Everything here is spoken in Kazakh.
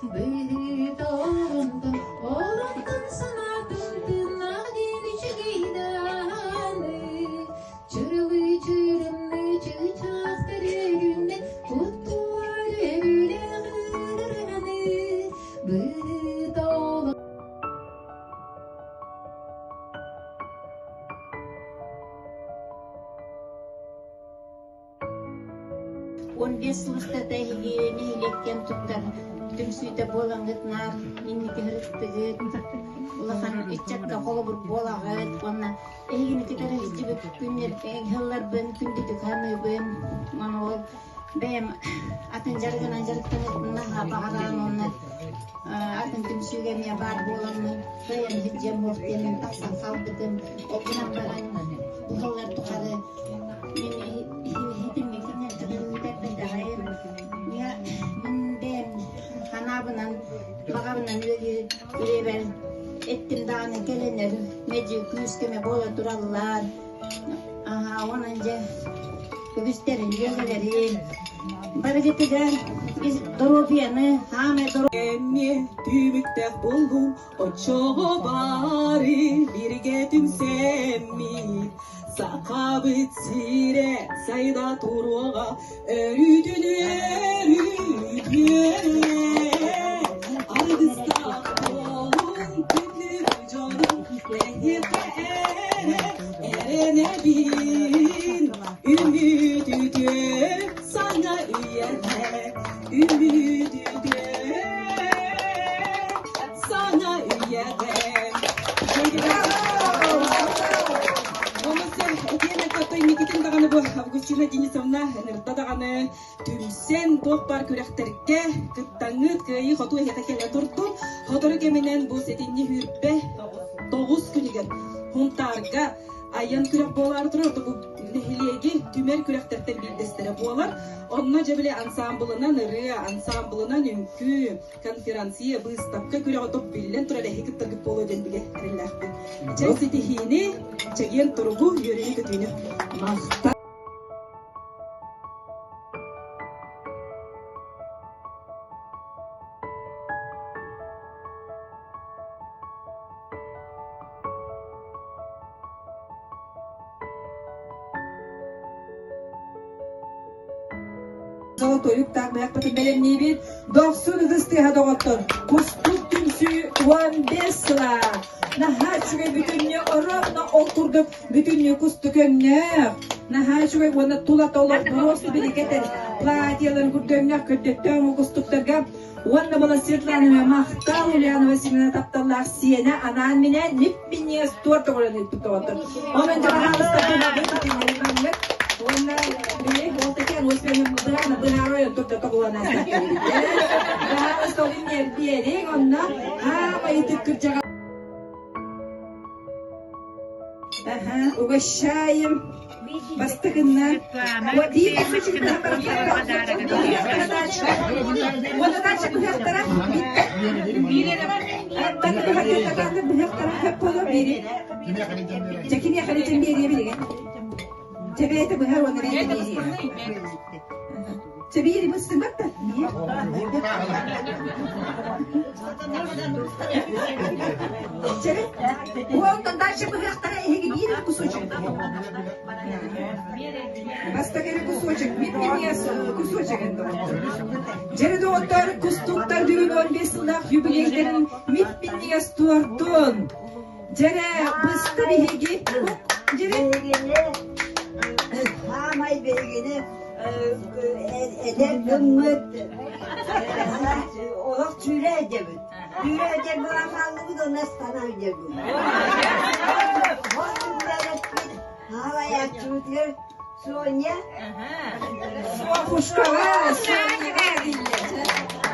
Büyüdü oğlumdan sana döndün nadeni çiğdanı. Çırılı çırımlı çiçekleri günde kutlular evlerini. Büyüdü oğlum. Он без слуста тайги не лектен туттар. Түмсүйте болаңытнар, инники хырыктыгыт. Улахан иччатка холобур болагыт. Онна эгини китара хиджибет күннер эгеллар бен күндүтү каныбын. Мана ол бэм атын жаргынан жарыктанытына хабаран онна атын түмсүйге не бар боламын. Бэм хиджем мохтенин таксан салбытын. Окунан баран ухаллар тухары. Kanabından, bakabından üreber ettim dağını gelenler, meci küskeme bola durallar. Aha, onunca gösterin gözleri. Baraketiga biz dorofiyanı, hame Emmi tümükte buldum, o çoğu bari birge tümsemmi. Sakabıt sire, sayda turuğa, örüdün Ardıstak olun, tüklü canım, lehirde erene bin. Ümidüdü sana üyene, ümidüdü sana üyene. Никитин bu Августина Денисовна нырдадаганы түмсен топпар күрәхтерке кыттаңыт кыйы хоту хетекеле турду хотору кеменен бу сетинни хүрпе 9 күнүгер хунтарга айын күрәк болар турду бу нехилеги түмер күрәхтертер билдестере болар онна жебеле ансамблынан ыры ансамблынан үмкү конференция выставка күрәк топ билен турале хекиттер боло денбиге релахты чеситихини чеген тургу йөрүнү көтүнү махта Золотоюк так бияк батын белем небит 90 гыстыга доготтон кустук түмсү 15 сыла нахачуга бүтүнне оровна олтурдук бүтүнне кусту көмнө нахачуга вона тула толор просто берекетер платьяларын күрдөннө көттөттөн кустуктарга вона бала Светлана Махтал Ульянова Семена тапталлар сиене анан менен липпине сторта көрөнүп туттуготтон онун жагасында Ona beli voltakan uspenya benar untuk kebulan nanti. Harus tolongnya biarin ona apa itu kerja. Aha, uga şayım. Bastı kınna. Wadi suçu da Wada da çıkıp yaktara. Biri de var. Bana da yaktara hep olur biri. Çekin yakalayacağım biri. Cebiyete bu her onu veriyor. Cebiyeti bu sıkıntı. Cebi, bu ondan daha çok bıraktara ehli bir kusacak. Basta kere kusacak, bir kusacak endo. Cebi doğrular kustuklar düğün 15 yıllık jubileylerin mitbinliğe stüardın. Cebi, bısta bir hegi. Cebi. Hamay belgini eder gımmıt. Olak tüyle edebit. Tüyle edebit bırakallığı da nastana edebit. Hoşum veretbit. Havaya çürtür. Sonya. Sonya kuşkava. Sonya verdiler.